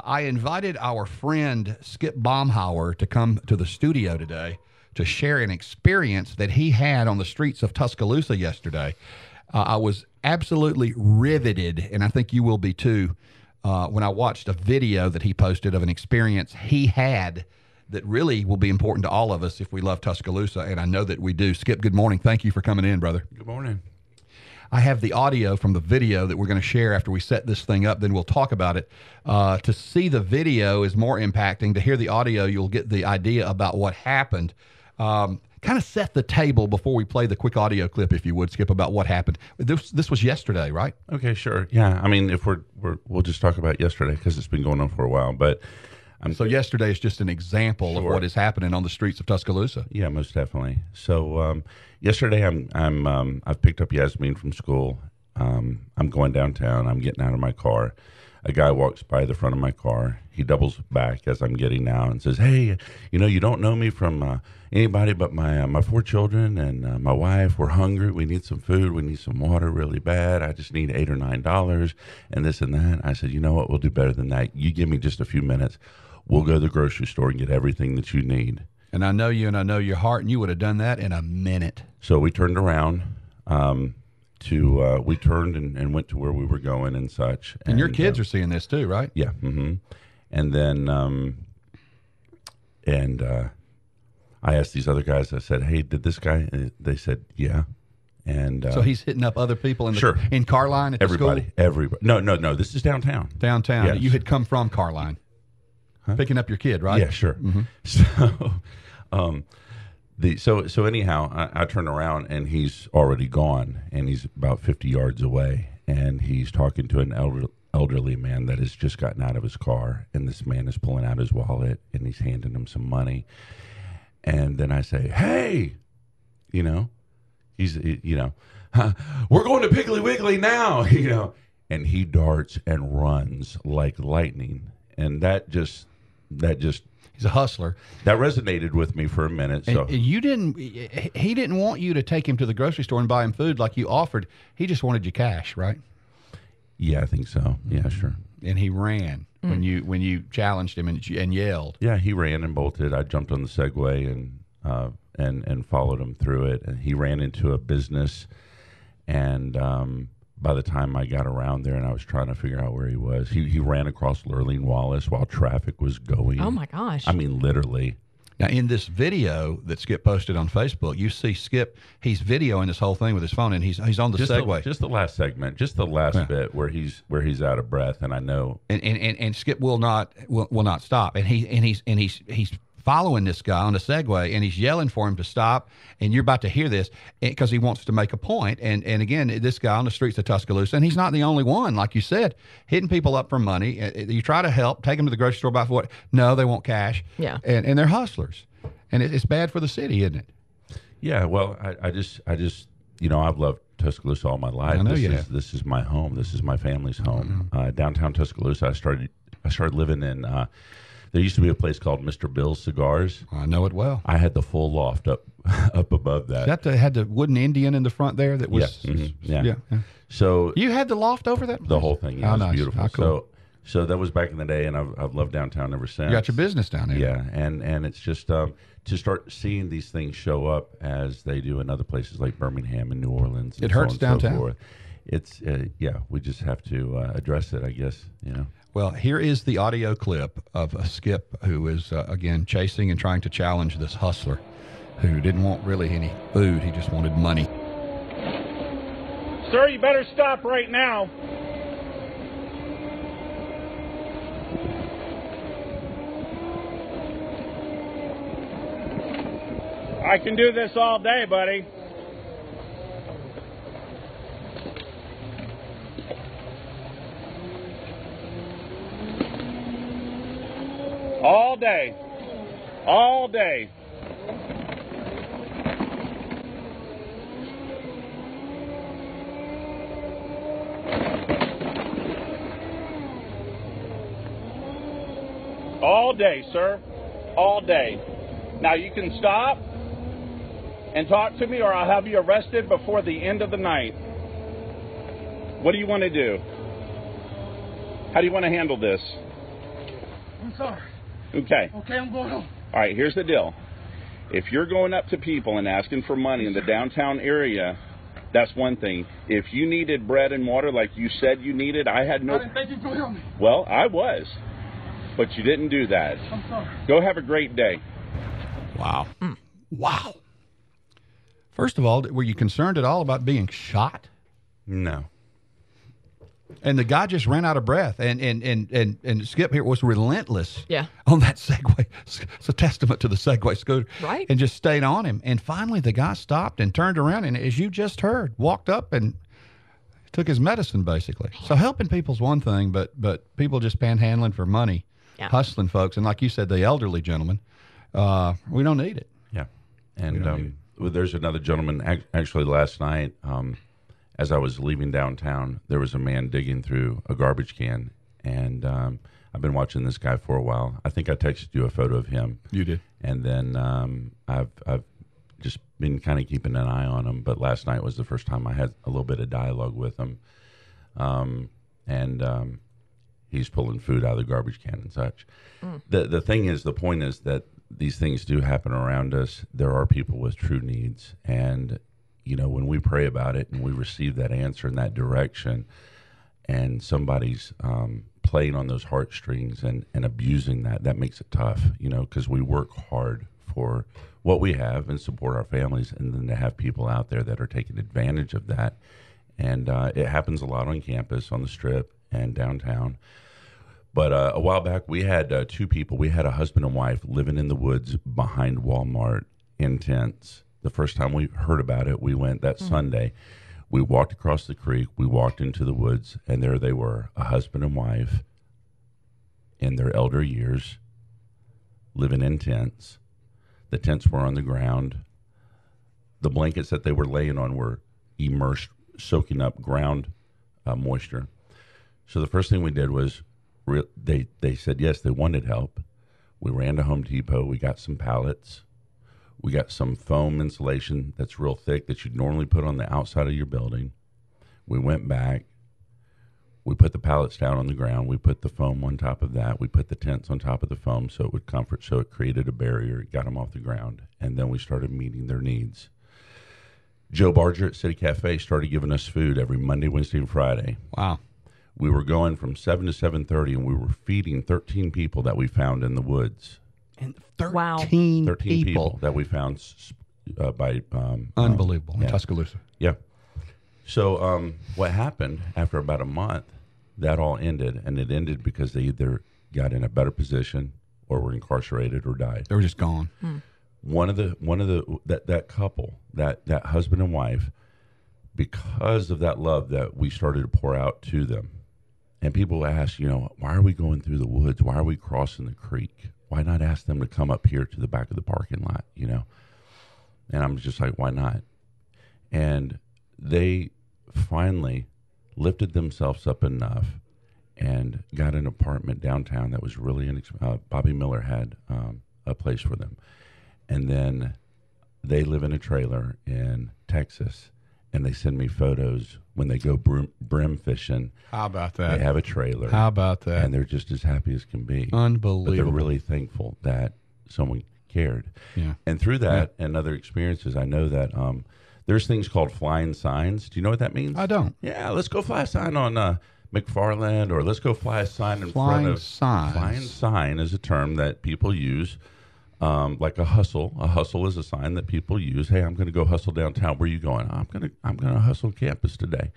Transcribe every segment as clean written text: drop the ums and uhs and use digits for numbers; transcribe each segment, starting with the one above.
I invited our friend Skip Baumhauer to come to the studio today to share an experience that he had on the streets of Tuscaloosa yesterday. I was absolutely riveted, and I think you will be too, when I watched a video that he posted of an experience he had that really will be important to all of us if we love Tuscaloosa, and I know that we do. Skip, good morning. Thank you for coming in, brother. Good morning. I have the audio from the video that we're going to share after we set this thing up. Then we'll talk about it. To see the video is more impacting. To hear the audio, you'll get the idea about what happened. Kind of set the table before we play the quick audio clip, if you would, Skip, about what happened. This was yesterday, right? Okay, sure. Yeah, I mean, if we'll just talk about yesterday because it's been going on for a while. But so yesterday is just an example of what is happening on the streets of Tuscaloosa. Yeah, most definitely. So yesterday, I've picked up Yasmin from school. I'm going downtown. I'm getting out of my car. A guy walks by the front of my car. He doubles back as I'm getting out and says, "Hey, you don't know me from anybody but my 4 children and my wife. We're hungry. We need some food. We need some water really bad. I just need $8 or $9 and this and that." I said, "You know what? We'll do better than that. You give me just a few minutes. We'll go to the grocery store and get everything that you need." And I know you and I know your heart, and you would have done that in a minute. So we turned around. We turned and went to where we were going and such. And your kids are seeing this too, right? Yeah. Mm-hmm. And then I asked these other guys, I said, "Hey, did this guy?" And they said, "Yeah." And so he's hitting up other people in Carline at the school? Everybody. No. This is downtown. Downtown. Yes. You had come from Carline. Huh? Picking up your kid, right? Yeah, sure. Mm-hmm. So anyhow, I turn around and he's already gone, and he's about 50 yards away, and he's talking to an elderly man that has just gotten out of his car, and this man is pulling out his wallet and he's handing him some money, and then I say, "Hey, we're going to Piggly Wiggly now, and he darts and runs like lightning, and that just. He's a hustler. That resonated with me for a minute. So he didn't want you to take him to the grocery store and buy him food like you offered. He just wanted you cash, right? Yeah, I think so. Yeah, sure. And he ran when you challenged him and yelled. Yeah, he ran and bolted. I jumped on the Segway and followed him through it. And he ran into a business, and by the time I got around there and I was trying to figure out where he was, he ran across Lurleen Wallace while traffic was going. Oh, my gosh. I mean, literally. Now, in this video that Skip posted on Facebook, you see Skip, he's videoing this whole thing with his phone, and he's on the Segway. Just the last segment, just the last bit where he's out of breath, and I know. And Skip will not stop, and he's following this guy on the Segway, and he's yelling for him to stop, and you're about to hear this because he wants to make a point. And again, this guy on the streets of Tuscaloosa, and he's not the only one, like you said, hitting people up for money. You try to help, take them to the grocery store, buy for what? No, they want cash. Yeah. And they're hustlers. And it's bad for the city, isn't it? Yeah, well, I just I've loved Tuscaloosa all my life. I know This is my home. This is my family's home. Downtown Tuscaloosa, I started living in there used to be a place called Mr. Bill's Cigars. I know it well. I had the full loft up above that. That had the wooden Indian in the front there that was... Yeah. Mm-hmm. Yeah. So you had the loft over that place? The whole thing. Yeah, oh, it was nice. beautiful. Oh, cool. So that was back in the day, and I've loved downtown ever since. You got your business down there. Yeah, and it's just to start seeing these things show up as they do in other places like Birmingham and New Orleans. And it hurts so on and downtown. So forth. It's we just have to address it, I guess. Well, here is the audio clip of a Skip who is, again, chasing and trying to challenge this hustler who didn't want really any food. He just wanted money. Sir, you better stop right now. I can do this all day, buddy. All day. All day. All day, sir. All day. Now you can stop and talk to me, or I'll have you arrested before the end of the night. What do you want to do? How do you want to handle this? I'm sorry. Okay. Okay, I'm going home. All right, here's the deal. If you're going up to people and asking for money in the downtown area, that's one thing. If you needed bread and water like you said you needed, I didn't think you could help me. Well, I was. But you didn't do that. I'm sorry. Go have a great day. Wow. Wow. First of all, were you concerned at all about being shot? No. And the guy just ran out of breath, and Skip here was relentless. Yeah. On that Segway. It's a testament to the Segway scooter. Right. And just stayed on him. And finally, the guy stopped and turned around, and as you just heard, walked up and took his medicine, basically. So helping people's one thing, but people just panhandling for money, hustling folks, and like you said, the elderly gentleman, we don't need it. Yeah. And there's another gentleman, actually last night, as I was leaving downtown, there was a man digging through a garbage can, and I've been watching this guy for a while. I think I texted you a photo of him. You did. And then I've just been kind of keeping an eye on him, but last night was the first time I had a little bit of dialogue with him. And he's pulling food out of the garbage can and such. The thing is, the point is that these things do happen around us. There are people with true needs, and you know, when we pray about it and we receive that answer in that direction, and somebody's playing on those heartstrings and abusing that makes it tough, you know, because we work hard for what we have and support our families, and then to have people out there that are taking advantage of that. And it happens a lot on campus, on the Strip, and downtown. But a while back, we had two people. We had a husband and wife living in the woods behind Walmart in tents. The first time we heard about it, we went that Sunday. We walked across the creek. We walked into the woods, and there they were, a husband and wife in their elder years, living in tents. The tents were on the ground. The blankets that they were laying on were immersed, soaking up ground moisture. So the first thing we did was they said yes, they wanted help. We ran to Home Depot. We got some pallets. We got some foam insulation that's real thick that you'd normally put on the outside of your building. We went back. We put the pallets down on the ground. We put the foam on top of that. We put the tents on top of the foam so it would comfort, so it created a barrier. It got them off the ground. And then we started meeting their needs. Joe Barger at City Cafe started giving us food every Monday, Wednesday, and Friday. Wow. We were going from 7 to 7:30, and we were feeding 13 people that we found in the woods. And 13 people that we found by unbelievable in Tuscaloosa. Yeah. So what happened after about a month, that all ended, and it ended because they either got in a better position or were incarcerated or died. They were just gone. One of that couple, that husband and wife, because of that love that we started to pour out to them, and people ask, you know, why are we going through the woods? Why are we crossing the creek? Why not ask them to come up here to the back of the parking lot, you know? And I'm just like, why not? And they finally lifted themselves up enough and got an apartment downtown that was really inexpensive. Bobby Miller had a place for them. And then they live in a trailer in Texas, and they send me photos when they go brim fishing. How about that? They have a trailer. How about that? And they're just as happy as can be. Unbelievable. But they're really thankful that someone cared. Yeah. And through that and other experiences, I know that there's things called flying signs. Do you know what that means? I don't. Yeah, let's go fly a sign on McFarland, or let's go fly a sign in front of... Flying sign is a term that people use. Like a hustle. A hustle is a sign that people use. Hey, I'm going to go hustle downtown. Where are you going? I'm going to hustle campus today.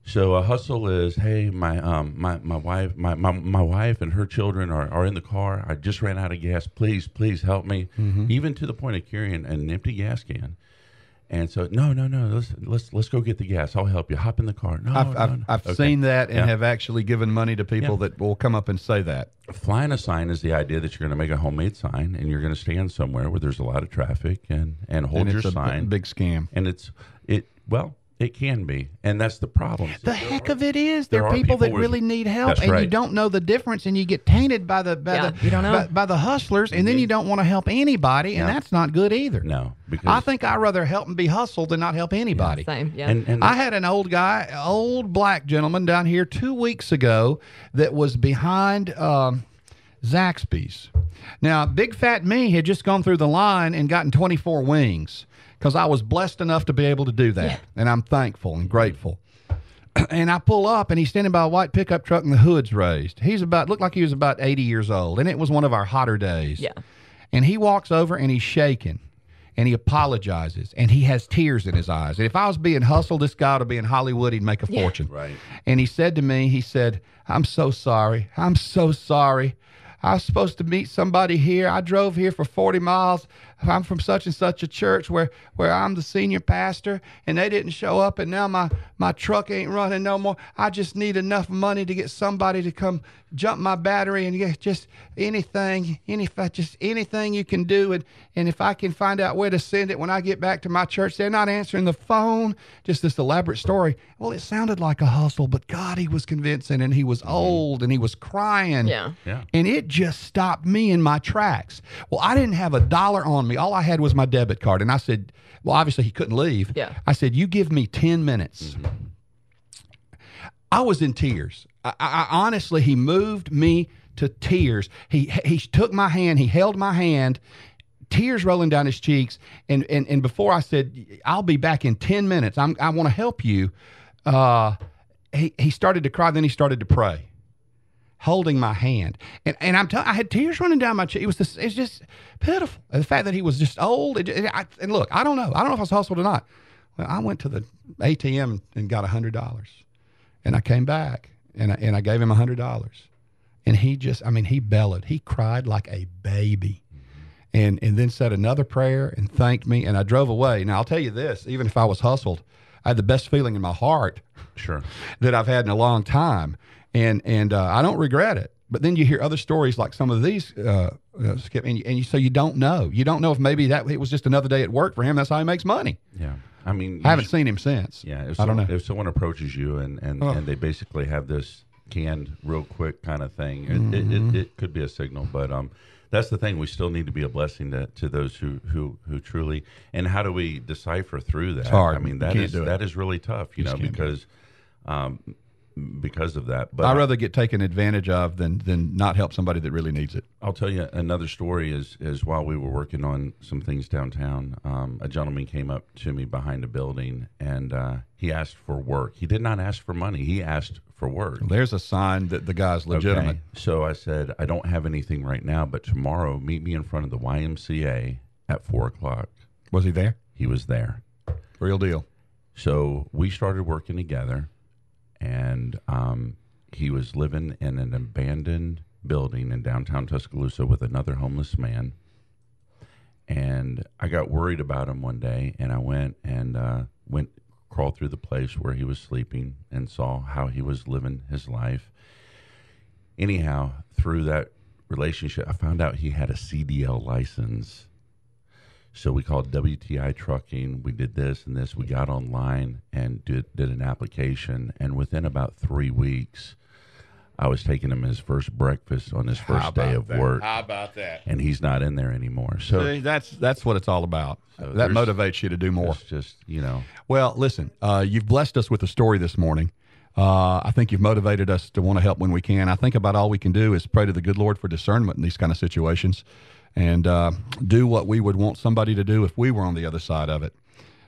So a hustle is, hey, my wife and her children are in the car. I just ran out of gas. Please help me. Even to the point of carrying an empty gas can. And so, no, let's go get the gas. I'll help you. Hop in the car. I've seen that and have actually given money to people that will come up and say that. Flying a sign is the idea that you're going to make a homemade sign, and you're going to stand somewhere where there's a lot of traffic and hold your sign. It's a big scam. And it can be, and that's the problem. The heck of it is, there are people that really need help, and you don't know the difference, and you get tainted by the hustlers, and then you don't want to help anybody, and that's not good either. No, because I think I'd rather help and be hustled than not help anybody. Same, yeah. And I had an old black gentleman down here 2 weeks ago that was behind Zaxby's. Now, big fat me had just gone through the line and gotten 24 wings because I was blessed enough to be able to do that. Yeah. And I'm thankful and grateful. And I pull up, and he's standing by a white pickup truck, and the hood's raised. Looked like he was about 80 years old, and it was one of our hotter days. Yeah. And he walks over, and he's shaking, and he apologizes, and he has tears in his eyes. And if I was being hustled, this guy would be in Hollywood, he'd make a fortune. Right. And he said to me, I'm so sorry. I'm so sorry. I was supposed to meet somebody here. I drove here for 40 miles. I'm from such and such a church where I'm the senior pastor, and they didn't show up, and now my truck ain't running no more. I just need enough money to get somebody to come jump my battery and get just anything you can do. And if I can find out where to send it when I get back to my church, they're not answering the phone. Just this elaborate story. Well, it sounded like a hustle, but God, he was convincing, and he was old, and he was crying. Yeah. And it just stopped me in my tracks. Well, I didn't have $1 on me. All I had was my debit card. And I said, well, obviously he couldn't leave. Yeah. I said, you give me 10 minutes. Mm-hmm. I was in tears. I honestly, he moved me to tears. He took my hand. He held my hand, tears rolling down his cheeks. And before I said, I'll be back in 10 minutes. I want to help you. He started to cry. Then he started to pray, holding my hand. And I had tears running down my cheek. It's just pitiful. And the fact that he was just old. And look, I don't know if I was hustled or not. Well, I went to the ATM and got $100. And I came back and I gave him $100. And he bellowed. He cried like a baby. And then said another prayer and thanked me. And I drove away. Now, I'll tell you this, even if I was hustled, I had the best feeling in my heart that I've had in a long time. And I don't regret it. But then you hear other stories like some of these, Skip, so you don't know. You don't know if maybe it was just another day at work for him. That's how he makes money. Yeah. I mean, I haven't seen him since. Yeah. I don't know. If someone approaches you and they basically have this canned real quick kind of thing, it could be a signal. But that's the thing. We still need to be a blessing to those who truly. And how do we decipher through that? It's hard. I mean, that is really tough, because of that. But I'd rather get taken advantage of than not help somebody that really needs it. I'll tell you another story is while we were working on some things downtown, a gentleman came up to me behind a building, and he asked for work. He did not ask for money. He asked for work. Well, there's a sign that the guy's legitimate. Okay. So I said, I don't have anything right now, but tomorrow meet me in front of the YMCA at 4:00. Was he there? He was there. Real deal. So we started working together. And he was living in an abandoned building in downtown Tuscaloosa with another homeless man. And I got worried about him one day, and I went crawled through the place where he was sleeping and saw how he was living his life. Anyhow, through that relationship, I found out he had a CDL license. So we called WTI Trucking. We did this and this. We got online and did an application. And within about 3 weeks, I was taking him his first breakfast on his first day of work. How about that? And he's not in there anymore. So see, that's what it's all about. So that motivates you to do more. It's just, Well, listen, you've blessed us with a story this morning. I think you've motivated us to want to help when we can. I think about all we can do is pray to the good Lord for discernment in these kind of situations. And do what we would want somebody to do if we were on the other side of it.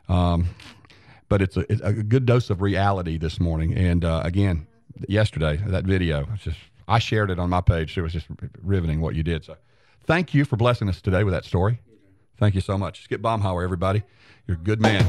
But it's a good dose of reality this morning. And again, yesterday, that video, I shared it on my page. It was just riveting what you did. So thank you for blessing us today with that story. Thank you so much. Skip Baumhauer, everybody. You're a good man.